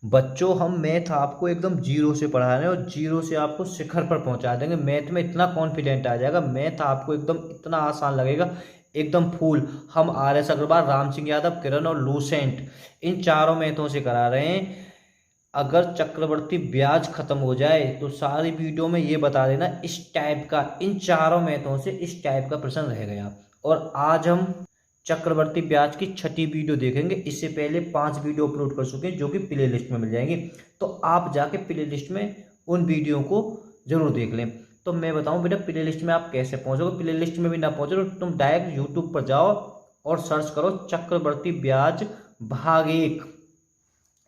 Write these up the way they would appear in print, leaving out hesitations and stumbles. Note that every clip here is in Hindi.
बच्चों हम मैथ आपको एकदम जीरो से पढ़ा रहे हैं और जीरो से आपको शिखर पर पहुंचा देंगे। मैथ में इतना कॉन्फिडेंट आ जाएगा, मैथ आपको एकदम इतना आसान लगेगा, एकदम फूल। हम RS अग्रवाल, राम सिंह यादव, किरण और लूसेंट, इन चारों मैथों से करा रहे हैं। अगर चक्रवर्ती ब्याज खत्म हो जाए तो सारी वीडियो में ये बता देना इस टाइप का, इन चारों मैथों से इस टाइप का प्रश्न रह गया। और आज हम चक्रवर्ती ब्याज की छठी वीडियो देखेंगे। इससे पहले 5 वीडियो अपलोड कर चुके हैं जो कि प्ले लिस्ट में मिल जाएंगी, तो आप जाके प्ले लिस्ट में उन वीडियो को जरूर देख लें। तो मैं बताऊं बेटा प्ले लिस्ट में आप कैसे पहुंचोगे। प्ले लिस्ट में भी ना पहुंचो तो तुम डायरेक्ट यूट्यूब पर जाओ और सर्च करो चक्रवर्ती ब्याज भाग 1।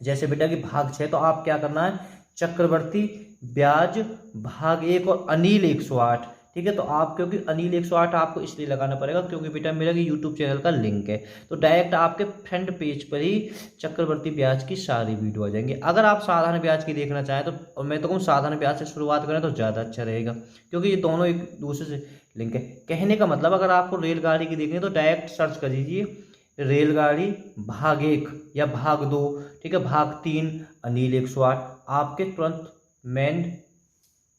जैसे बेटा कि भाग 6, तो आप क्या करना है, चक्रवर्ती ब्याज भाग 1 और अनिल 108। ठीक है, तो आप क्योंकि अनिल 108 आपको इसलिए लगाना पड़ेगा क्योंकि बेटा मेरा कि यूट्यूब चैनल का लिंक है, तो डायरेक्ट आपके फ्रंट पेज पर ही चक्रवर्ती ब्याज की सारी वीडियो आ जाएंगी। अगर आप साधारण ब्याज की देखना चाहें तो, और मैं तो कहूँ साधारण ब्याज से शुरुआत करें तो ज़्यादा अच्छा रहेगा, क्योंकि ये दोनों एक दूसरे से लिंक है। कहने का मतलब अगर आपको रेलगाड़ी की देखनी है तो डायरेक्ट सर्च कर दीजिए रेलगाड़ी भाग 1 या भाग 2। ठीक है, भाग 3 अनिल 108, आपके तुरंत मेन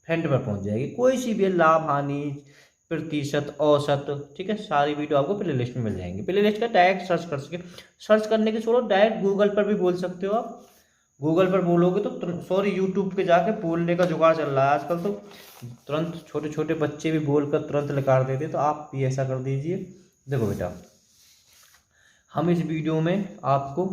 फ्रंट पर पहुंच जाएगी। कोई सी भी लाभ हानि, प्रतिशत, औसत, ठीक है, सारी वीडियो आपको प्ले लिस्ट में मिल जाएंगी। प्ले लिस्ट का डायरेक्ट सर्च कर सके, सर्च करने के छोड़ो डायरेक्ट गूगल पर भी बोल सकते हो आप। गूगल पर बोलोगे तो सॉरी यूट्यूब पे जाके बोलने का जुगाड़ चल रहा है आजकल, तो तुरंत छोटे छोटे बच्चे भी बोलकर तुरंत निकाल देते, तो आप भी ऐसा कर दीजिए। देखो बेटा, हम इस वीडियो में आपको,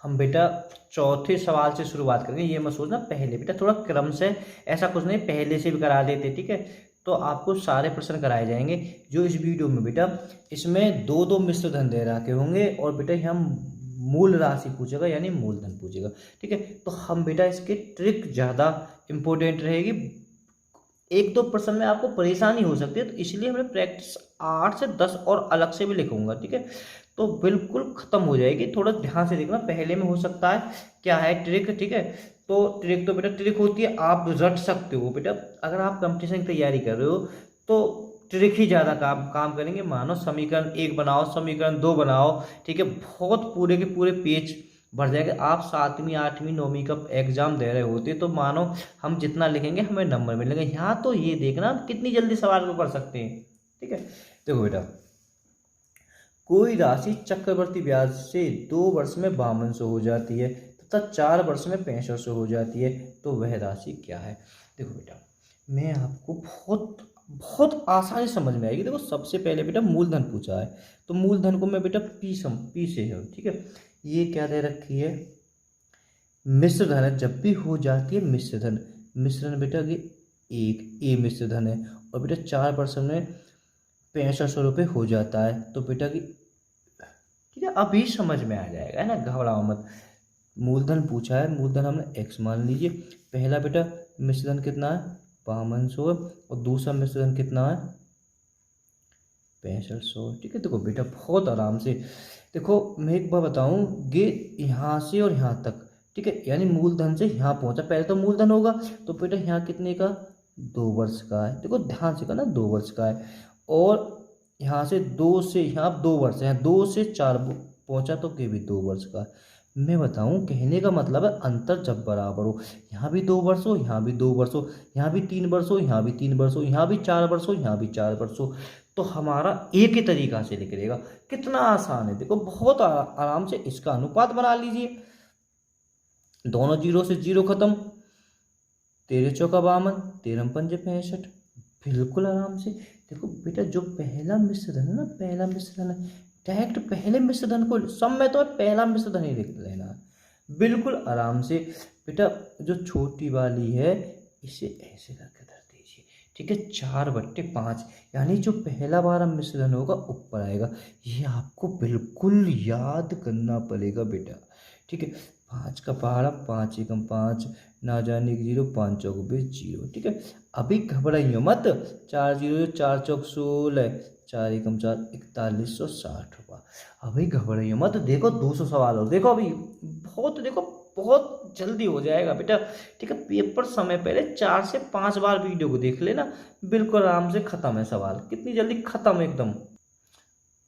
हम बेटा चौथे सवाल से शुरुआत करेंगे। ये मत सोचना पहले, बेटा थोड़ा क्रम से, ऐसा कुछ नहीं पहले से भी करा देते, ठीक है। तो आपको सारे प्रश्न कराए जाएंगे जो इस वीडियो में बेटा, इसमें दो दो मिश्र धन दे रखे होंगे और बेटा हम मूल राशि पूछेगा यानी मूलधन पूछेगा। ठीक है, तो हम बेटा इसके ट्रिक ज़्यादा इंपॉर्टेंट रहेगी। एक दो प्रश्न में आपको परेशानी हो सकती है, तो इसलिए हमने प्रैक्टिस 8 से 10 और अलग से भी लिखूंगा। ठीक है, तो बिल्कुल खत्म हो जाएगी। थोड़ा ध्यान से देखना, पहले में हो सकता है क्या है ट्रिक। ठीक है, तो ट्रिक तो बेटा ट्रिक होती है, आप रट सकते हो बेटा। अगर आप कंपटीशन की तैयारी कर रहे हो तो ट्रिक ही ज़्यादा काम करेंगे। मानो समीकरण 1 बनाओ, समीकरण 2 बनाओ, ठीक है, बहुत पूरे के पूरे पेज भर जाएगा। आप 7वीं 8वीं 9वीं का एग्जाम दे रहे होते तो मानो हम जितना लिखेंगे हमें नंबर मिलेंगे। यहाँ तो ये देखना कितनी जल्दी सवाल को कर सकते हैं। ठीक है, देखो बेटा, कोई राशि चक्रवर्ती ब्याज से 2 वर्ष में 5200 हो जाती है तथा 4 वर्ष में 6500 हो जाती है, तो वह राशि क्या है। देखो बेटा, मैं आपको बहुत बहुत आसानी समझ में आएगी। देखो सबसे पहले बेटा मूलधन पूछा है, तो मूलधन को मैं बेटा पी से है। ठीक है, ये क्या दे रखी है, मिश्र धन है। जब भी हो जाती है मिश्र धन, मिश्रण बेटा ये एक ए मिश्र धन है और बेटा 4% में 6500 रुपये हो जाता है, तो बेटा की, ठीक है, अभी समझ में आ जाएगा, है ना, घबराओ मत। मूलधन पूछा है, मूलधन हमने x मान लीजिए। पहला बेटा मिश्रण कितना है 5200 और दूसरा मिश्रण कितना है 6500। ठीक है, देखो बेटा बहुत आराम से देखो, मैं एक बार बताऊं, ये यहाँ से और यहाँ तक, ठीक है, यानी मूलधन से यहाँ पहुंचा। पहले तो मूलधन होगा, तो बेटा यहाँ कितने का 2 वर्ष का है। देखो ध्यान से करना, 2 वर्ष का है। और यहाँ से 2 से यहाँ 2 वर्ष है, 2 से 4 पहुंचा तो ये भी 2 वर्ष का है। मैं बताऊं, कहने का मतलब है अंतर जब बराबर हो, यहाँ भी 2 वर्ष हो, यहाँ भी 2 वर्ष हो, यहाँ भी 3 वर्ष हो, यहाँ भी 3 वर्ष हो, यहाँ भी 4 वर्ष हो, यहाँ भी 4 वर्ष हो, तो हमारा एक ही तरीका से लिख देगा। कितना आसान है, देखो बहुत आराम से इसका अनुपात बना लीजिए। दोनों जीरो से जीरो खत्म, 13 चौका 52, 13 पंजे 65, बिल्कुल आराम से। देखो बेटा जो पहला मिश्रधन है ना, पहला मिश्रधन है, डायरेक्ट पहले मिश्रधन को सब में तो पहला मिश्रधन ही लिख लेना, बिल्कुल आराम से। बेटा जो छोटी वाली है इसे ऐसे करके धर दीजिए। ठीक है, 4/5, यानी जो पहला बार मिश्रधन होगा ऊपर आएगा। ये आपको बिल्कुल याद करना पड़ेगा बेटा। ठीक है, 5 का पहाड़ा 5 एकम 5, ना जाने की 0, 5 चौक 20 0। ठीक है, अभी घबराइयो मत, 4 0 4 चौक 16, 4 एकम 4, 4160 रुपये। अभी घबराइयो मत, देखो 200 सवाल और देखो, अभी बहुत, देखो बहुत जल्दी हो जाएगा बेटा। ठीक है, पेपर समय पहले 4 से 5 बार वीडियो को देख लेना, बिल्कुल आराम से खत्म है सवाल, कितनी जल्दी खत्म एकदम।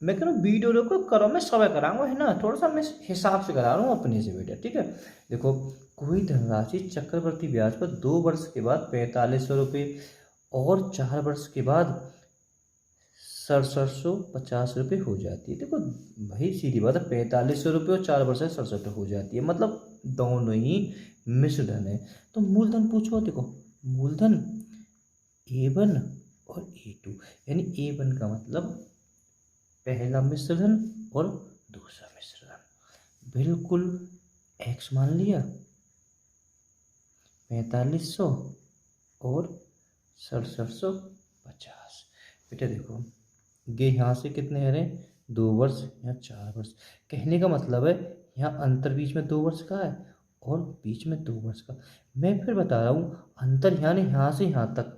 मैं कह रहा हूँ वीडियो रोको करो, मैं समय कराऊंगा, है ना, थोड़ा सा मैं हिसाब से करा रहा हूँ अपने से बेटा। ठीक है, देखो कोई धनराशि चक्रवर्ती ब्याज पर 2 वर्ष के बाद 4500 रुपये और 4 वर्ष के बाद 6750 रुपये हो जाती है। देखो भाई सीधी बात है, 4500 रुपये और 4 वर्ष से 67 हो जाती है, मतलब दोनों ही मिश्र धन है। तो मूलधन पूछो, देखो मूलधन A1 और A2, यानी A1 का मतलब पहला मिश्र धन और दूसरा मिश्र धन। बिल्कुल x मान लिया 4500 और 6750। बेटा देखो ये यहाँ से कितने आ रहे हैं, 2 वर्ष, यहाँ 4 वर्ष। कहने का मतलब है यहाँ अंतर बीच में 2 वर्ष का है और बीच में 2 वर्ष का। मैं फिर बता रहा हूँ अंतर यानी यहाँ से यहाँ तक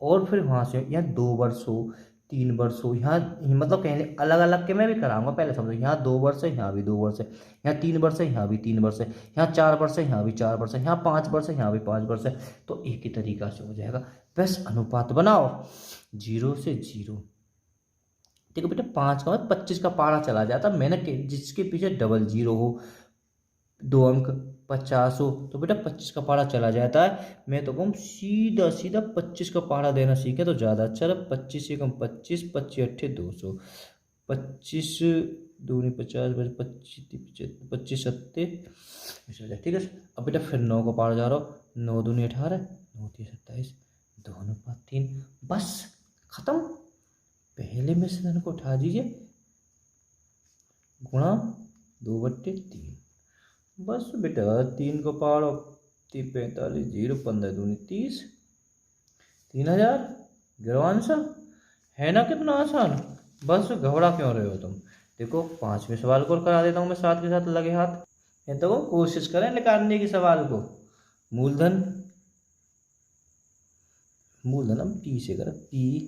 और फिर वहाँ से यहाँ 2 वर्ष हो, 3 वर्ष हो, यहाँ मतलब कहने अलग अलग के मैं भी कराऊंगा, पहले समझो। यहाँ 2 वर्ष है, यहाँ भी 2 वर्ष है, यहाँ 3 वर्ष है, यहाँ भी 3 वर्ष है, यहाँ 4 वर्ष है, यहाँ भी 4 वर्ष है, यहाँ 5 वर्ष है, यहाँ भी 5 वर्ष है। तो एक ही तरीका से हो जाएगा। बस अनुपात बनाओ 0 से 0। देखो बेटा 5 का 25 का पारा चला जाता, मैंने जिसके पीछे डबल 0 हो, 2 अंक 50 हो, तो बेटा 25 का पारा चला जाता है। मैं तो कहूँ सीधा सीधा 25 का पारा देना सीखे तो ज़्यादा अच्छा है। 25 एकम 25, 25 अट्ठे 200, 25 दूनी 50, 25 25 सत्ते, ठीक है। अब बेटा फिर 9 का पारा जा रहा हो, 9 दूनी 18, 9 3 27, 2 अनुपात 3, बस खत्म। पहले मिश्र धन को उठा दीजिए, गुणा 2/3, बस बेटा 3 को पारो 45, 0 15 दूनी 30, 3000। गिरो आंसर, है ना कितना आसान। बस घबरा क्यों रहे हो तुम। देखो 5वें सवाल को करा देता हूँ मैं साथ के साथ लगे हाथ। ये तो कोशिश करें निकालने की सवाल को। मूलधन हम P से करें, P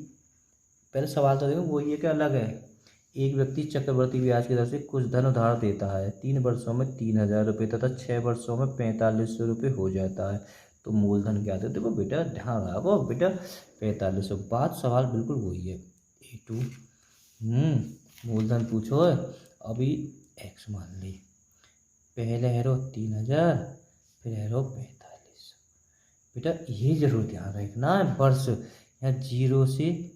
पहले सवाल तो देखो वो ये क्या अलग है। एक व्यक्ति चक्रवर्ती ब्याज की दर से कुछ धन उधार देता है, 3 वर्षों में 3000 रुपये तथा 6 वर्षों में 4500 रुपये हो जाता है, तो मूलधन क्या है। देखो बेटा ध्यान रखो बेटा, 4500, बात सवाल बिल्कुल वही है। A2 मूलधन पूछो है, अभी x मान ली, पहले हैरो 3000, फिर हैरो 4500। बेटा ये जरूर ध्यान रखना है, वर्ष यहाँ 0 से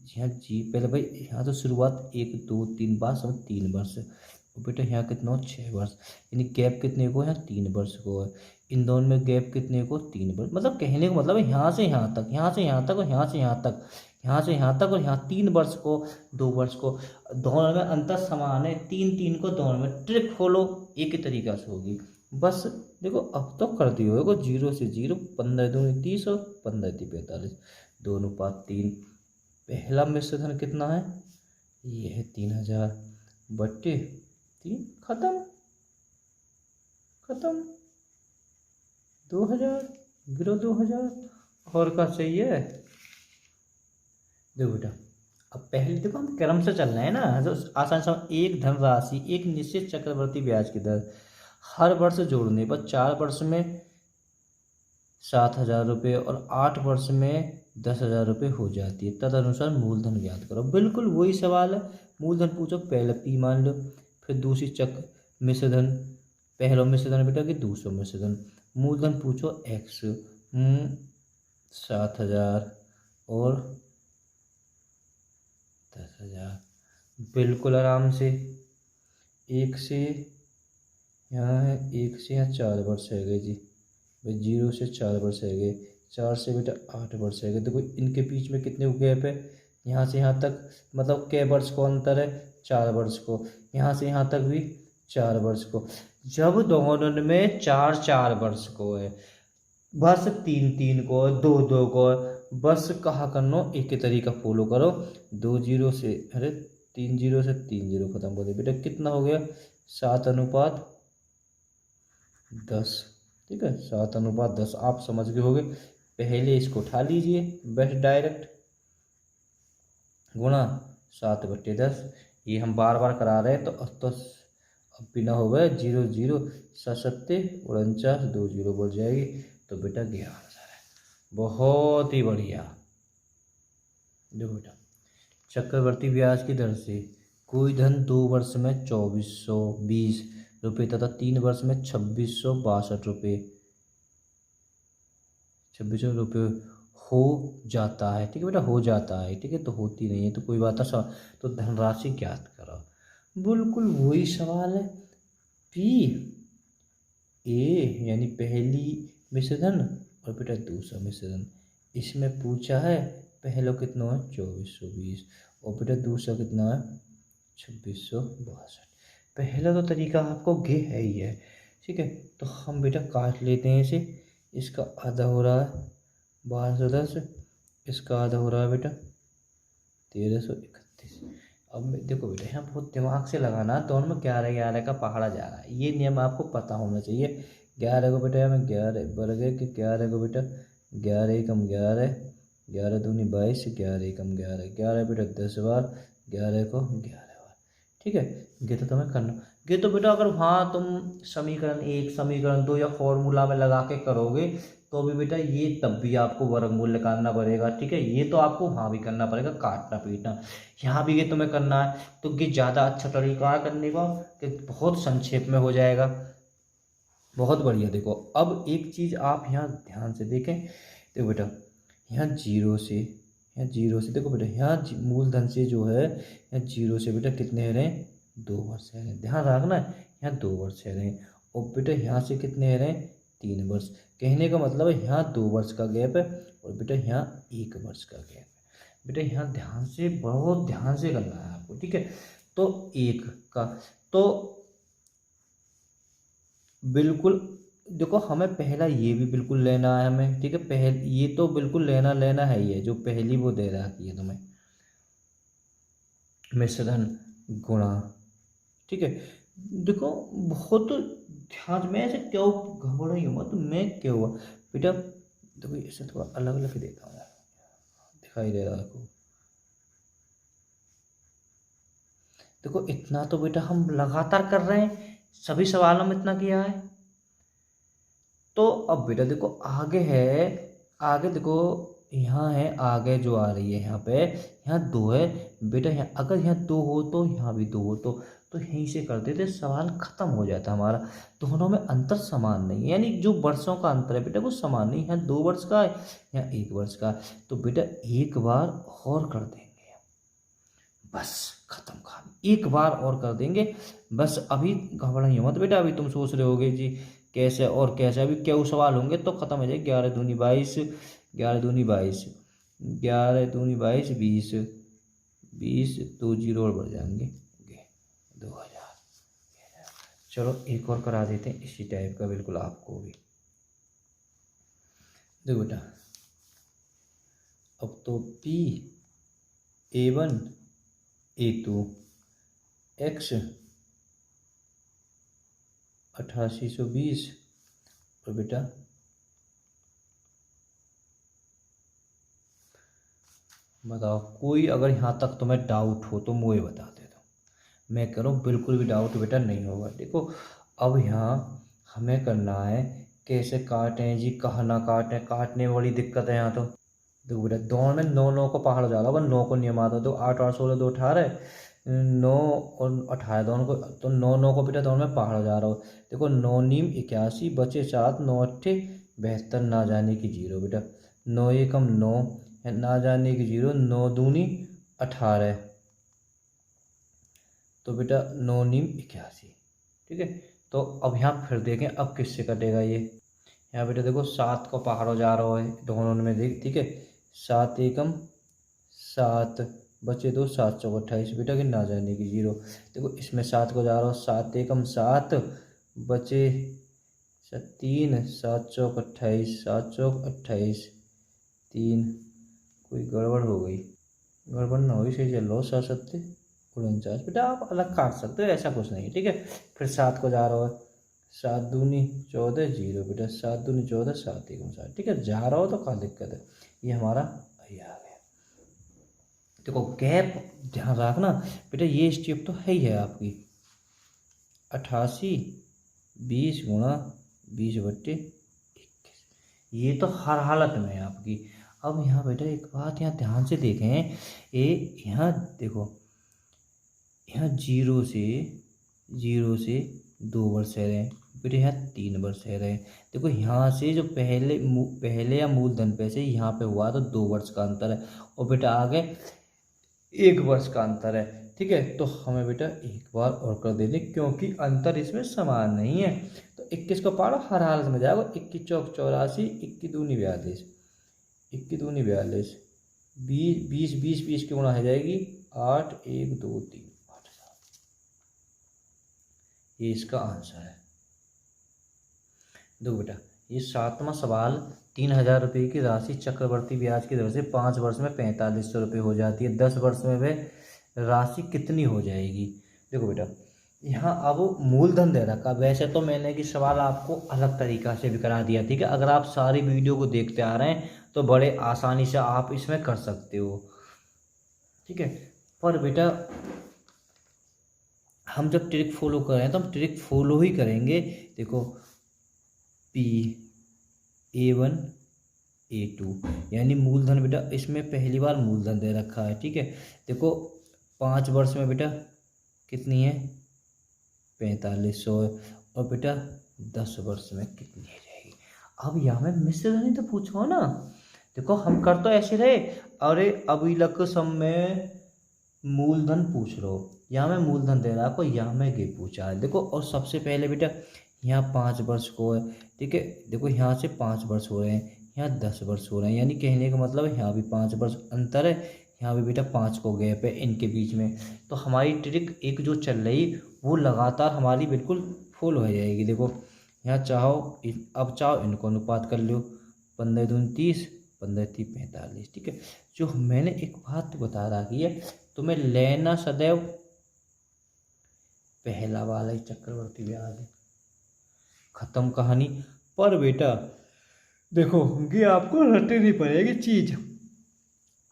यहाँ पहले भाई यहाँ तो शुरुआत 1 2 3 बाद समझ 3 वर्ष, और बेटा यहाँ कितना हो 6 वर्ष, यानी गैप कितने को है 3 वर्ष को है। इन दोनों में गैप कितने को 3 वर्ष, मतलब कहने का मतलब है यहाँ से यहाँ तक, यहाँ से यहाँ तक और यहाँ से यहाँ तक, यहाँ से यहाँ तक और यहाँ 3 वर्ष को 2 वर्ष को, दोनों में अंतर समान है। 3 को दोनों में ट्रिक खोलो, एक ही तरीका से होगी। बस देखो अब तो कर दियो देखो 0 से 0, 15 दूनी 30 और 15 × 45, 2 अनुपात 3। पहला मिश्र धन कितना है, ये है 3000/3, खत्म 2000, गिरो 2000, और क्या चाहिए। देखो बेटा अब पहले देखो हम क्रम से चल रहे हैं ना, तो आसान सा। एक धनराशि एक निश्चित चक्रवर्ती ब्याज की दर हर वर्ष जोड़ने पर 4 वर्ष में 7000 रुपये और 8 वर्ष में 10,000 रुपये हो जाती है, तदनुसार मूलधन ज्ञात करो। बिल्कुल वही सवाल है। मूलधन पूछो, पहले P मान लो, फिर दूसरी चक्र मिश्रधन, पहला मिश्रधन बेटा कि दूसरा मिश्रधन। मूलधन पूछो x 7000 और 10,000। बिल्कुल आराम से, एक से यहाँ है, एक से यहाँ 4 वर्ष है गए जी भाई, 0 से 4 वर्ष है गए, 4 से बेटा 8 वर्ष है गए। देखो इनके बीच में कितने को गैप है, यहाँ से यहाँ तक मतलब कै वर्ष को अंतर है, 4 वर्ष को। यहाँ से यहाँ तक भी 4 वर्ष को। जब दोनों में 4 वर्ष को है, बस 3 को, 2 को, बस कहा करनो एक ही तरीका फॉलो करो। 2 0 से, अरे 3 0 से 3 0 खत्म कर दे बेटा, कितना हो गया 7:10। ठीक है 7:10, आप समझ गए होगे। पहले इसको उठा लीजिए, बेस्ट डायरेक्ट गुणा 7/10। ये हम बार बार करा रहे हैं, तो अब बिना हो गए 0 0 7 49 2 0 बढ़ जाएगी, तो बेटा ये आंसर है। बहुत ही बढ़िया। देखो बेटा चक्रवर्ती ब्याज की दर से कोई धन 2 वर्ष में 2420 रुपये तथा 3 वर्ष में 2662 रुपये, 2600 रुपये हो जाता है। ठीक है बेटा, हो जाता है। ठीक है, तो होती नहीं है तो कोई बात ना। तो धनराशि ज्ञात करो। बिल्कुल वही सवाल है। पी ए यानी पहली मिश्रधन और बेटा दूसरा मिश्रधन, इसमें पूछा है पहला कितना है 2420 और बेटा दूसरा कितना है 2662। पहला तो तरीका आपको गे है ही है। ठीक है, तो हम बेटा काट लेते हैं इसे। इसका आधा हो रहा है 1210, इसका आधा हो रहा है बेटा 1331। अब देखो बेटा यहाँ बहुत दिमाग से लगाना, दोनों में 11 का पहाड़ा जा रहा है, ये नियम आपको पता होना चाहिए। 11 को बेटा यहाँ में 11 वर्ग है कि 11 को बेटा 11 एकम 11, 11 दूनी 22, 11 एकम 11, 11 बेटा 10 बार, 11 को 11 बार। ठीक है, ये तो तुम्हें करना। ये तो बेटा अगर वहाँ तुम समीकरण 1 समीकरण 2 या फॉर्मूला में लगा के करोगे तो भी बेटा ये तब भी आपको वर्गमूल निकालना पड़ेगा। ठीक है, ये तो आपको वहाँ भी करना पड़ेगा, काटना पीटना। यहाँ भी ये तुम्हें करना है तो ये ज़्यादा अच्छा तरीका है करने का कि बहुत संक्षेप में हो जाएगा। बहुत बढ़िया। देखो अब एक चीज़ आप यहाँ ध्यान से देखें। देखो बेटा यहाँ जीरो से देखो बेटा यहाँ मूलधन से जो है यहाँ जीरो से बेटा कितने रहे 2 वर्ष है। ध्यान रखना है, यहाँ 2 वर्ष है रहे। और बेटा यहाँ से कितने रहे 3 वर्ष। कहने का मतलब है यहाँ 2 वर्ष का गैप है और बेटा यहाँ 1 वर्ष का गैप है। बेटा यहाँ ध्यान से, बहुत ध्यान से करना है आपको। ठीक है, तो 1 का तो बिल्कुल देखो हमें पहला ये भी बिल्कुल लेना है हमें। ठीक है, पहले ये तो बिल्कुल लेना है ही है, जो पहली वो दे रखी है तुम्हें मिश्रधन गुणा। ठीक है, देखो बहुत ध्यान में ऐसे क्यों घबरा ही हुआ तो मैं क्या हुआ बेटा। देखो इसे थोड़ा अलग अलग देता हूँ, दिखाई दे रहा है आपको। देखो इतना तो बेटा हम लगातार कर रहे हैं, सभी सवालों में इतना किया है। तो अब बेटा देखो आगे है, आगे देखो यहाँ है, आगे जो आ रही है यहाँ पे, यहाँ 2 है बेटा। यहाँ अगर यहाँ 2 हो तो यहाँ भी 2 हो तो यहीं से कर देते, सवाल खत्म हो जाता हमारा। दोनों में अंतर समान नहीं है, यानी जो वर्षों का अंतर है बेटा वो समान नहीं। यहाँ 2 वर्ष का है, यहाँ 1 वर्ष का है, तो बेटा एक बार और कर देंगे, बस खत्म कहानी। एक बार और कर देंगे बस। अभी घबराइए मत बेटा, अभी तुम सोच रहे होगे जी कैसे और कैसे, अभी क्या सवाल होंगे तो खत्म हो जाए। 11 दूनी 22, 11 दूनी 22, 11 दूनी 22, 20, 20 2 जीरो और बढ़ जाएंगे 2000। चलो एक और करा देते हैं इसी टाइप का बिल्कुल आपको भी। देखो बेटा अब तो P A1 A2 X 8820 और बेटा बताओ कोई अगर यहाँ तक तुम्हें डाउट हो तो मुझे बता दे दो। मैं कह रहा हूँ बिल्कुल भी डाउट बेटा नहीं होगा। देखो अब यहाँ हमें करना है कैसे काटें जी, कहाँ ना काटें, काटने में बड़ी दिक्कत है यहाँ तो। देखो बेटा दोनों में 9 को पहाड़ जा रहा है, 9 को नियम आता है तो 8 8 16 2 18, 9 और 18 दोनों को, तो 9 को बेटा दोनों में पहाड़ जा रहा हो। देखो 9 नीम 81 बचे 7, 9 अट्ठे 72, ना जाने की 0 बेटा। 9 एकम 9 ना जाने की 0, 9 दूनी 18, तो बेटा 9 नीम 81। ठीक है, तो अब यहाँ फिर देखें अब किससे कटेगा ये। यहाँ बेटा देखो 7 को पहाड़ों जा रहा है दोनों में देख। ठीक है, 7 एकम 7 बचे 2, 7 चौक 28 बेटा कि ना जाने की 0। देखो इसमें 7 को जा रहा हो, 7 एकम 7 बचे 3, 7 चौक 28, 7 चौक 28 3, कोई गड़बड़ हो गई, गड़बड़ ना हुई, सही चल रहा हो। 7 7 49 बेटा आप अलग काट सकते हो, ऐसा कुछ नहीं है। ठीक है, फिर 7 को जा रहा है, 7 दूनी 14 0 बेटा, 7 दूनी 14, 7 एकम 7। ठीक है, जा रहा हो तो क्या दिक्कत है, ये हमारा ये आ गया। देखो गैप ध्यान रखना बेटा, ये स्टेप तो है ही है आपकी। 88 20 गुणा 20/21, ये तो हर हालत में है आपकी। अब यहाँ बेटा एक बात यहाँ ध्यान से देखें, ये यहाँ देखो यहाँ जीरो से 2 वर्ष रह रहे हैं, बेटा यहाँ 3 वर्ष रह रहे हैं। देखो यहाँ से जो पहले या मूलधन पे से यहाँ पे हुआ तो 2 वर्ष का अंतर है, और बेटा आगे 1 वर्ष का अंतर है। ठीक है, तो हमें बेटा एक बार और कर देंगे क्योंकि अंतर इसमें समान नहीं है। तो 21 को पारो हर हालत में जाएगा, 21 चौक 84, 21 दूनी 42, 21 दूनी 42, 20 20 20 की गुणा हो जाएगी 8 1 2 3 8 7। ये इसका आंसर है। देखो बेटा ये 7वां सवाल, 3000 रुपये की राशि चक्रवर्ती ब्याज की दर से 5 वर्ष में 4500 रुपये हो जाती है, 10 वर्ष में वह राशि कितनी हो जाएगी। देखो बेटा यहाँ अब मूलधन दे रखा, वैसे तो मैंने कि सवाल आपको अलग तरीका से भी करा दिया, ठीक है। अगर आप सारी वीडियो को देखते आ रहे हैं तो बड़े आसानी से आप इसमें कर सकते हो, ठीक है। पर बेटा हम जब ट्रिक फॉलो कर रहे हैं तो हम ट्रिक फॉलो ही करेंगे। देखो A1 A2 यानी मूलधन बेटा इसमें पहली बार मूलधन दे रखा है, ठीक है। देखो 5 वर्ष में बेटा कितनी है 4500, और बेटा 10 वर्ष में कितनी हो जाएगी। अब यहाँ में मिश्र धन ही तो पूछो ना। देखो हम कर तो ऐसे रहे, अरे अभिलक सम में मूलधन पूछ लो, यहाँ में मूलधन दे रहा है, आपको यहाँ में गे पूछा है। देखो और सबसे पहले बेटा यहाँ 5 वर्ष को है, ठीक है। देखो यहाँ से 5 वर्ष हो रहे हैं, यहाँ 10 वर्ष हो रहे हैं, यानी कहने का मतलब है यहाँ भी 5 वर्ष अंतर है, यहाँ भी बेटा 5 को गैप है इनके बीच में। तो हमारी ट्रिक एक जो चल रही वो लगातार हमारी बिल्कुल फुल हो जाएगी। देखो यहाँ चाहो अब चाहो इनको अनुपात कर लो, 15 दूनी 30, 15 3 45, ठीक है। जो मैंने एक बात बता रखी है, तुम्हें लेना सदैव पहला वाला ही चक्रवर्ती ब्याज, खत्म कहानी। पर बेटा देखो ये आपको रटनी पड़ेगी चीज।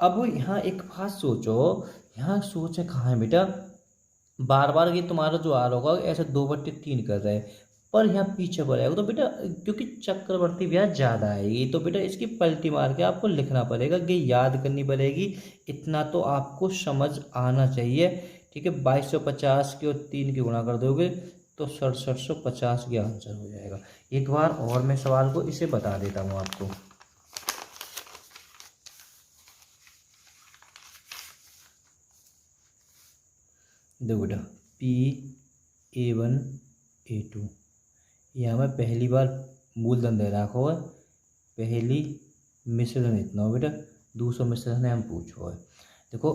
अब यहाँ एक बात सोचो, यहाँ सोचे कहाँ है बेटा, बार बार ये तुम्हारा जो आ रहा होगा ऐसे 2/3 कर रहे हैं, पर यहाँ पीछे बढ़ेगा तो बेटा क्योंकि चक्रवर्ती ब्याज ज़्यादा आएगी तो बेटा इसकी पलटी मार के आपको लिखना पड़ेगा, कि याद करनी पड़ेगी। इतना तो आपको समझ आना चाहिए, ठीक है। 2250 की और 3 की गुणा कर दोगे तो 6750 का आंसर हो जाएगा। एक बार और मैं सवाल को इसे बता देता हूँ आपको। देखो बेटा A1 A2 यहाँ में पहली बार मूलधन दे रखा है, पहली मिश्रधन इतना हो बेटा, 200 मिश्रधन हम पूछो है। देखो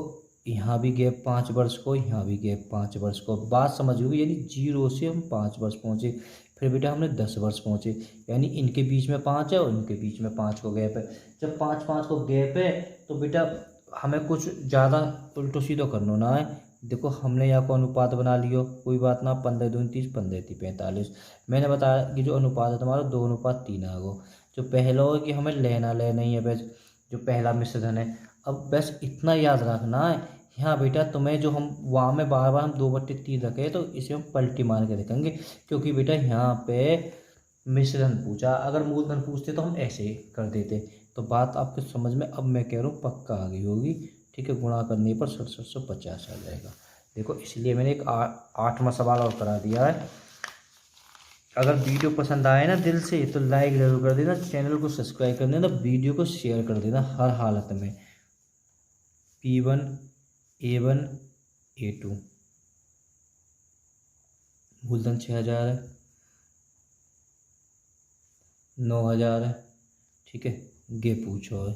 यहाँ भी गैप 5 वर्ष को, यहाँ भी गैप 5 वर्ष को, बात समझ गई। यानी 0 से हम 5 वर्ष पहुँचे, फिर बेटा हमने 10 वर्ष पहुँचे, यानी इनके बीच में 5 है और इनके बीच में 5 को गैप है। जब 5 को गैप है तो बेटा हमें कुछ ज़्यादा उल्टो सीधो करना ना है। देखो हमने यहाँ को अनुपात बना लियो, कोई बात ना, 15 दूनी 30, 15 3 45। मैंने बताया कि जो अनुपात है तुम्हारा 2:3 आ गो। जो पहला हो कि हमें लेना ही है बस, जो पहला मिश्रधन है। अब बस इतना याद रखना है, यहाँ बेटा तुम्हें जो हम वहाँ में बार बार हम 2/3 रखे तो इसे हम पलटी मार के रखेंगे, क्योंकि बेटा यहाँ पे मिश्रधन पूछा, अगर मूलधन पूछते तो हम ऐसे कर देते। तो बात आपके समझ में अब मैं कह रहा हूँ पक्का आ गई होगी, ठीक है। गुणा करने पर 6750 आ जाएगा। देखो इसलिए मैंने एक 8वां सवाल और करा दिया है। अगर वीडियो पसंद आए ना दिल से तो लाइक ज़रूर कर देना, चैनल को सब्सक्राइब कर देना, वीडियो को शेयर कर देना हर हालत में। P1 A1 A2 मूलधन 6000 है, 9000 है, ठीक है। गे पूछो है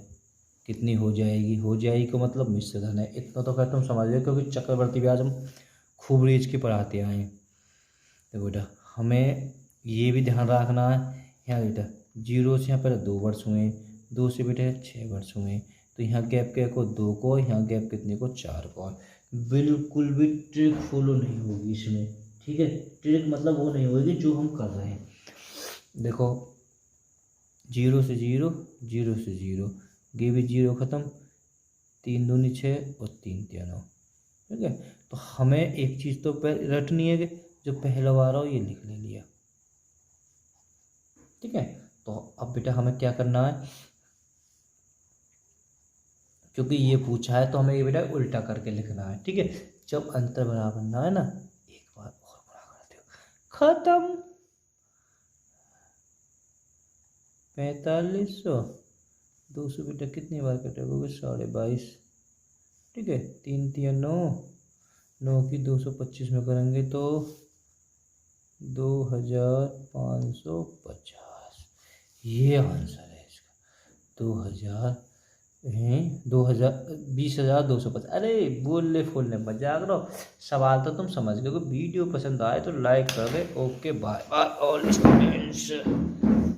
कितनी हो जाएगी, हो जाएगी का मतलब मिश्रधन है। इतना तो खैर तुम समझ रहे हो क्योंकि चक्रवर्ती ब्याज हम खूब रेंज के पढ़ाते आए हैं। तो बेटा हमें ये भी ध्यान रखना है, यहाँ बेटा 0 से यहाँ पर 2 वर्ष हुए, 2 से बेटा 6 वर्ष हुए, तो यहाँ गैप क्या को 2 को, यहाँ गैप कितने को 4 को। बिल्कुल भी ट्रिक फॉलो नहीं होगी इसमें, ठीक है। ट्रिक मतलब वो नहीं होगी जो हम कर रहे हैं। देखो 0 से 0, 0 से 0, ये भी 0 ख़त्म, 3 दूनी 6 और 3 3 9, ठीक है। तो हमें एक चीज़ तो रटनी है कि जो पहला बार हो ये लिख ले लिया, ठीक है। तो अब बेटा हमें क्या करना है, क्योंकि ये पूछा है तो हमें ये बेटा उल्टा करके लिखना है, ठीक है। जब अंतर बराबर ना है ना, एक बार और गुणा कर दो, खत्म। 4500, 200 बेटा कितनी बार कटेगा? 22.5। ठीक है, 3 3 9, 9 की 225 में करेंगे तो 2550। ये आंसर है इसका। 20,250। अरे बोलने फोलने मजाक करो। सवाल तो तुम समझ गए। वीडियो पसंद आए तो लाइक कर दे। Okay bye bye all students.